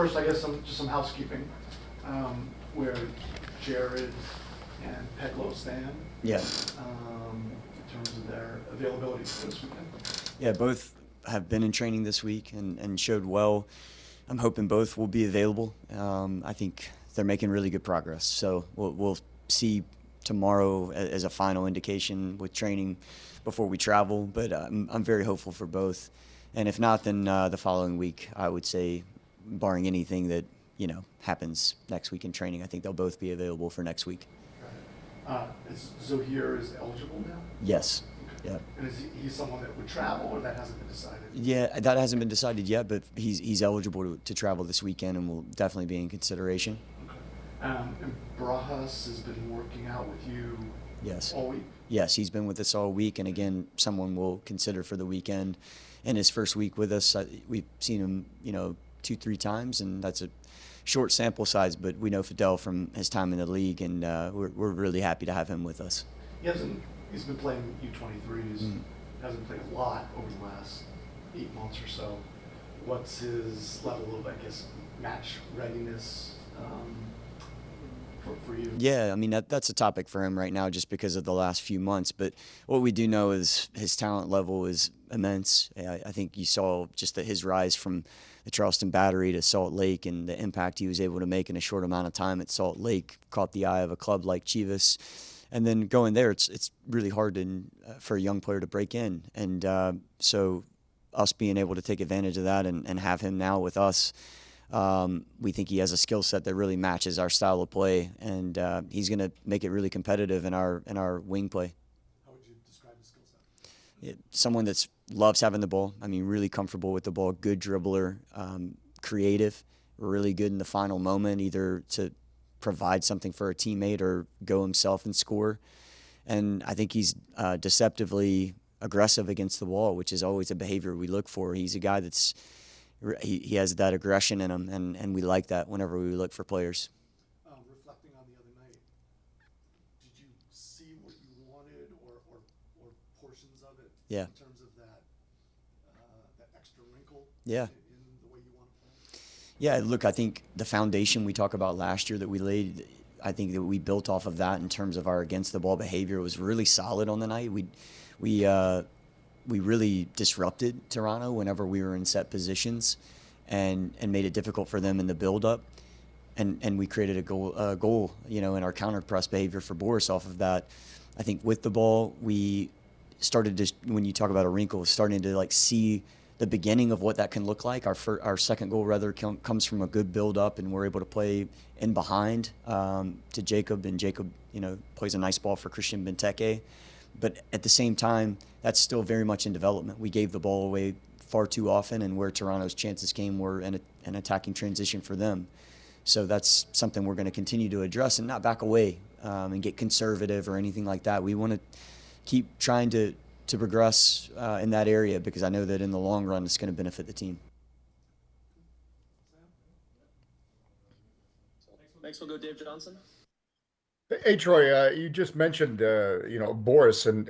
First, I guess some housekeeping, where Jared and Peglo stand. Yeah. In terms of their availability for this weekend. Yeah, both have been in training this week and showed well. I'm hoping both will be available. I think they're making really good progress. So we'll see tomorrow as a final indication with training before we travel. But I'm very hopeful for both. And if not, then the following week, I would say, barring anything that happens next week in training, I think they'll both be available for next week. Zohir is eligible now? Yes. Okay. Yeah. And is he someone that would travel, or that hasn't been decided? Yeah, that hasn't been decided yet, but he's eligible to travel this weekend and will definitely be in consideration. Okay. And Barajas has been working out with you. Yes. All week? Yes, he's been with us all week, and again, someone we'll consider for the weekend. In his first week with us, we've seen him, 2-3 times, and that's a short sample size, but we know Fidel from his time in the league, and we're really happy to have him with us. He's been playing U23s, hasn't played a lot over the last 8 months or so. What's his level of, match readiness for you? Yeah, I mean, that's a topic for him right now just because of the last few months. But what we do know is his talent level is immense. I think you saw just his rise from the Charleston Battery to Salt Lake and the impact he was able to make in a short amount of time at Salt Lake caught the eye of a club like Chivas. And then going there, it's really hard for a young player to break in. And so us being able to take advantage of that and have him now with us, we think he has a skill set that really matches our style of play, and he's going to make it really competitive in our wing play. How would you describe his skill set? Someone that loves having the ball. I mean, really comfortable with the ball, good dribbler, creative, really good in the final moment, either to provide something for a teammate or go himself and score. And I think he's deceptively aggressive against the wall, which is always a behavior we look for. He's a guy he has that aggression in him, and we like that whenever we look for players. Reflecting on the other night, did you see what you wanted or portions of it? Yeah. In terms of that extra wrinkle. Yeah. In the way you want to play. Yeah, look, I think the foundation we talked about last year that we laid, I think that we built off of that in terms of our against the ball behavior was really solid on the night. We really disrupted Toronto whenever we were in set positions and made it difficult for them in the build-up. And we created a goal, in our counter press behavior for Boris off of that. I think with the ball, we started to, when you talk about a wrinkle, starting to see the beginning of what that can look like. Our second goal rather comes from a good build-up, and we're able to play in behind to Jacob, and Jacob, plays a nice ball for Christian Benteke. But at the same time, that's still very much in development. We gave the ball away far too often, and where Toronto's chances came were an attacking transition for them. So that's something we're going to continue to address and not back away and get conservative or anything like that. We want to keep trying to progress in that area because I know that in the long run it's going to benefit the team. Next, we'll go Dave Johnson. Hey, Troy, you just mentioned, Boris, and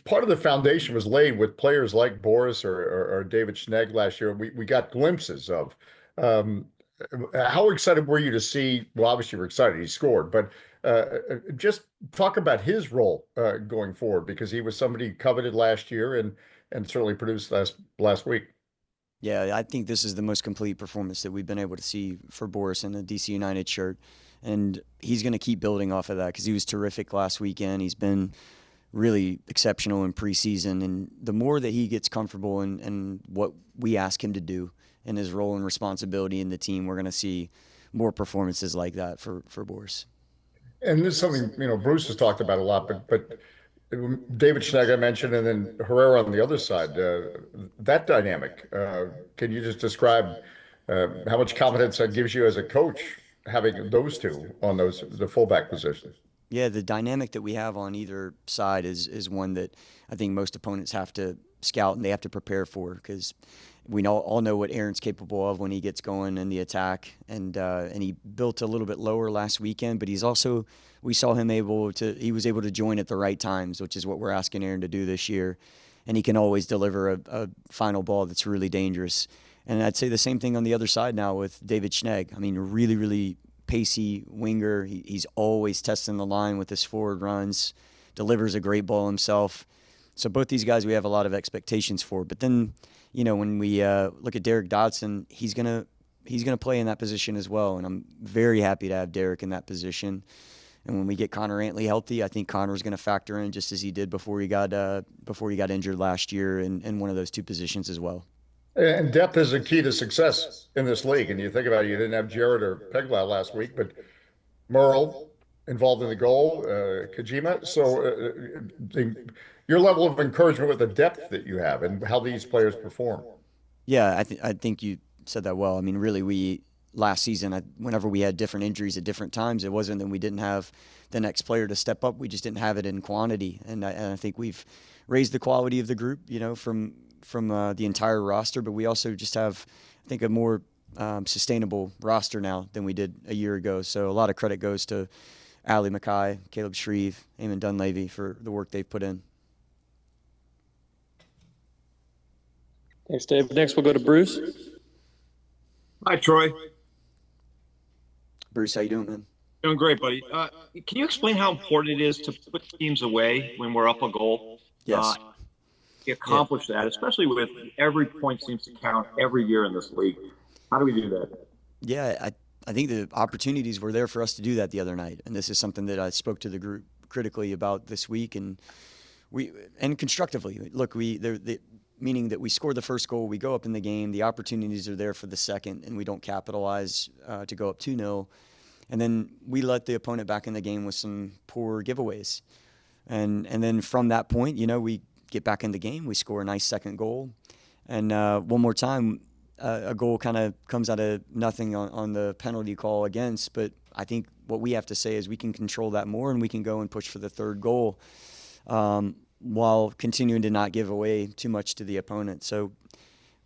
part of the foundation was laid with players like Boris or David Schnegg last year. We got glimpses of. How excited were you to see? Well, obviously, you were excited. He scored, but just talk about his role going forward because he was somebody coveted last year and certainly produced last week. Yeah, I think this is the most complete performance that we've been able to see for Boris in the DC United shirt. And he's going to keep building off of that because he was terrific last weekend. He's been really exceptional in preseason. And the more that he gets comfortable in what we ask him to do and his role and responsibility in the team, we're going to see more performances like that for Boris. And this is something, Bruce has talked about a lot, but David Schnegg I mentioned, and then Herrera on the other side, that dynamic. Can you just describe how much confidence that gives you as a coach, having those two on the fullback position? Yeah, the dynamic that we have on either side is one that I think most opponents have to scout and they have to prepare for because we all know what Aaron's capable of when he gets going in the attack, and he built a little bit lower last weekend, but we saw him he was able to join at the right times, which is what we're asking Aaron to do this year, and he can always deliver a final ball that's really dangerous. And I'd say the same thing on the other side now with David Schnegg. I mean, really, really pacey winger. He's always testing the line with his forward runs, delivers a great ball himself. So both these guys we have a lot of expectations for. But then, when we look at Derek Dodson, he's gonna play in that position as well. And I'm very happy to have Derek in that position. And when we get Connor Antley healthy, I think Connor's going to factor in just as he did before he got injured last year in one of those two positions as well. And depth is a key to success in this league. And you think about it, you didn't have Jared or Peglau last week, but Merle involved in the goal, Kojima. So your level of encouragement with the depth that you have and how these players perform. Yeah, I think you said that well. I mean, really, last season, whenever we had different injuries at different times, it wasn't that we didn't have the next player to step up. We just didn't have it in quantity. And I think we've raised the quality of the group, from the entire roster. But we also just have, I think, a more sustainable roster now than we did a year ago. So a lot of credit goes to Ali Mackay, Caleb Shreve, Eamon Dunleavy for the work they've put in. Thanks, Dave. Next, we'll go to Bruce. Hi, Troy. Bruce, how you doing, man? Doing great, buddy. Can you explain how important it is to put teams away when we're up a goal? Yes. Accomplish that, especially with every point seems to count every year in this league. How do we do that? Yeah, I think the opportunities were there for us to do that the other night, and this is something that I spoke to the group critically about this week, and constructively. Look, meaning that we score the first goal, we go up in the game, the opportunities are there for the second, and we don't capitalize to go up 2-0, and then we let the opponent back in the game with some poor giveaways, and then from that point, we get back in the game, we score a nice second goal, and one more time. A goal kind of comes out of nothing on the penalty call against, but I think what we have to say is we can control that more and we can go and push for the third goal while continuing to not give away too much to the opponent. So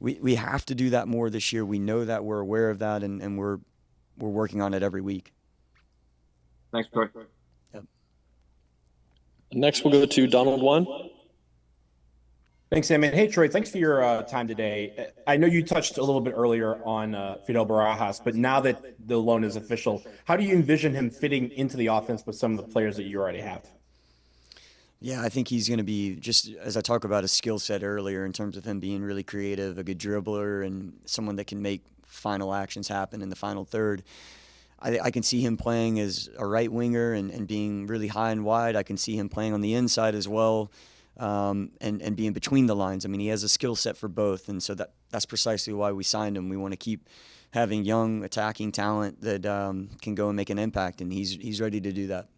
we have to do that more this year. We know that, we're aware of that, and we're working on it every week. Thanks, Troy. Yep. Next, we'll go to Donald One. Thanks, Sam. And hey, Troy, thanks for your time today. I know you touched a little bit earlier on Fidel Barajas, but now that the loan is official, how do you envision him fitting into the offense with some of the players that you already have? Yeah, I think he's going to be, just as I talked about his skill set earlier, in terms of him being really creative, a good dribbler, and someone that can make final actions happen in the final third. I can see him playing as a right winger and being really high and wide. I can see him playing on the inside as well. And being between the lines. I mean, he has a skill set for both, and so that's precisely why we signed him. We want to keep having young attacking talent that can go and make an impact, and he's ready to do that.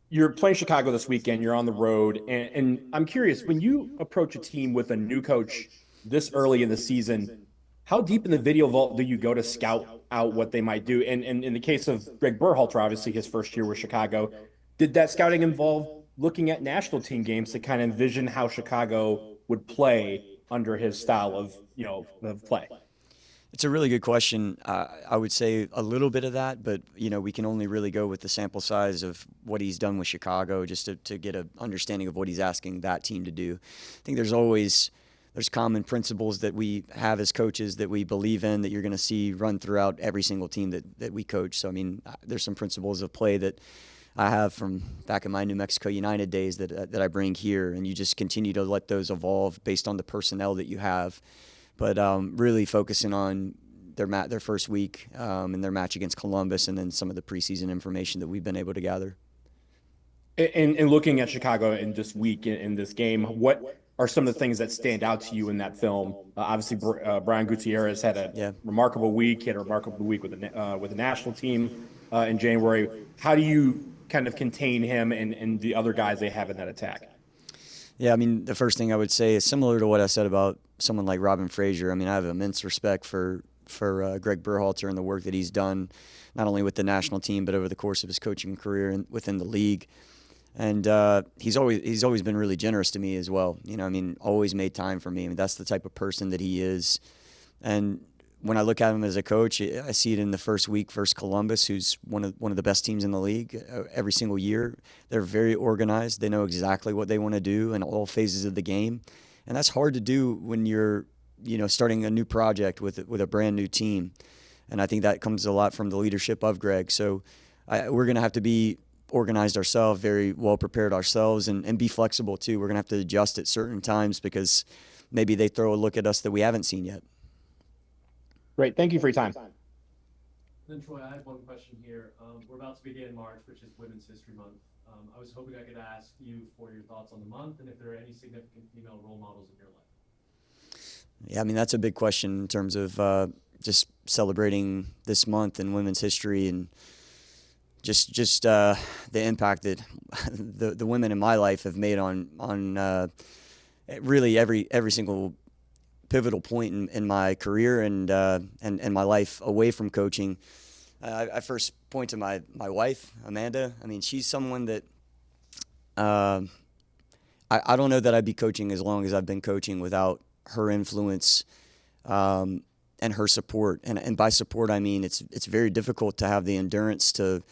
You're playing Chicago this weekend. You're on the road, and I'm curious, when you approach a team with a new coach this early in the season, how deep in the video vault do you go to scout out what they might do? And in the case of Greg Berhalter, obviously his first year with Chicago, did that scouting involve looking at national team games to kind of envision how Chicago would play under his style of play? It's a really good question. I would say a little bit of that, but we can only really go with the sample size of what he's done with Chicago just to get an understanding of what he's asking that team to do. I think there's common principles that we have as coaches that we believe in that you're going to see run throughout every single team that we coach. So I mean, there's some principles of play that I have from back in my New Mexico United days that I bring here, and you just continue to let those evolve based on the personnel that you have. But really focusing on their first week and their match against Columbus, and then some of the preseason information that we've been able to gather. And looking at Chicago in this week in this game, what are some of the things that stand out to you in that film? Obviously, Brian Gutierrez had a remarkable week. He had a remarkable week with the national team in January. How do you kind of contain him and the other guys they have in that attack? Yeah, I mean, the first thing I would say is similar to what I said about someone like Robin Fraser. I mean, I have immense respect for Greg Berhalter and the work that he's done, not only with the national team, but over the course of his coaching career and within the league. And he's always been really generous to me as well. Always made time for me. I mean, that's the type of person that he is. And when I look at him as a coach, I see it in the first week versus Columbus, who's one of the best teams in the league every single year. They're very organized. They know exactly what they want to do in all phases of the game. And that's hard to do when you're starting a new project with a brand new team. And I think that comes a lot from the leadership of Greg. So we're going to have to be organized ourselves, very well prepared ourselves, and be flexible too. We're going to have to adjust at certain times because maybe they throw a look at us that we haven't seen yet. Great. Thank you for your time. Then Troy, I have one question here. We're about to begin March, which is Women's History Month. I was hoping I could ask you for your thoughts on the month and if there are any significant female role models in your life. Yeah, I mean, that's a big question in terms of just celebrating this month in women's history and just the impact that the women in my life have made on really every single pivotal point in my career and my life away from coaching. I first point to my wife, Amanda. I mean, she's someone that I don't know that I'd be coaching as long as I've been coaching without her influence and her support. And by support, I mean it's very difficult to have the endurance to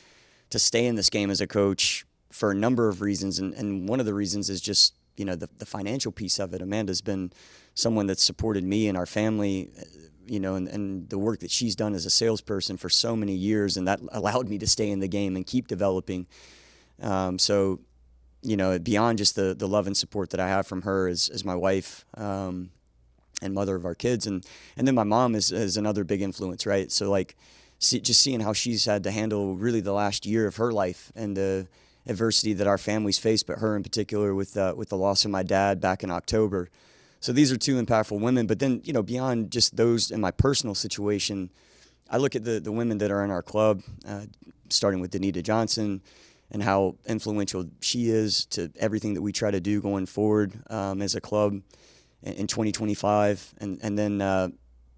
stay in this game as a coach for a number of reasons. And one of the reasons is just, the financial piece of it. Amanda's been someone that's supported me and our family, and the work that she's done as a salesperson for so many years. And that allowed me to stay in the game and keep developing. So, beyond just the love and support that I have from her as my wife, and mother of our kids. And then my mom is another big influence, right? So just seeing how she's had to handle really the last year of her life and the adversity that our families faced, but her in particular with the loss of my dad back in October. So these are two impactful women. But then, beyond just those in my personal situation, I look at the women that are in our club, starting with Danita Johnson and how influential she is to everything that we try to do going forward as a club in 2025, and then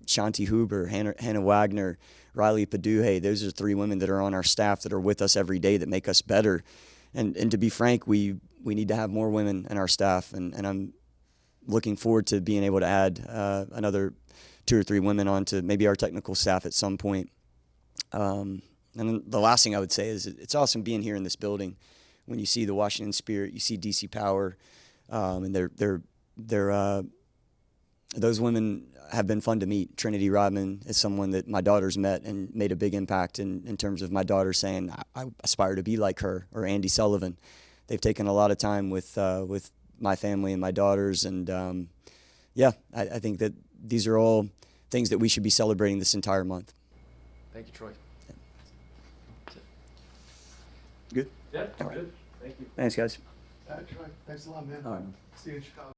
Shanti Huber, Hannah Wagner, Riley Paduhe. Those are three women that are on our staff that are with us every day that make us better. And to be frank, we need to have more women in our staff, and I'm looking forward to being able to add another 2 or 3 women onto maybe our technical staff at some point. And then the last thing I would say is it's awesome being here in this building when you see the Washington Spirit, you see DC Power, and those women have been fun to meet. Trinity Rodman is someone that my daughter's met and made a big impact in terms of my daughter saying, I aspire to be like her, or Andy Sullivan. They've taken a lot of time with my family and my daughters. And I think that these are all things that we should be celebrating this entire month. Thank you, Troy. Good? Yeah, All right. good. Thank you. Thanks, guys. All right, Troy. Thanks a lot, man. All right. See you in Chicago.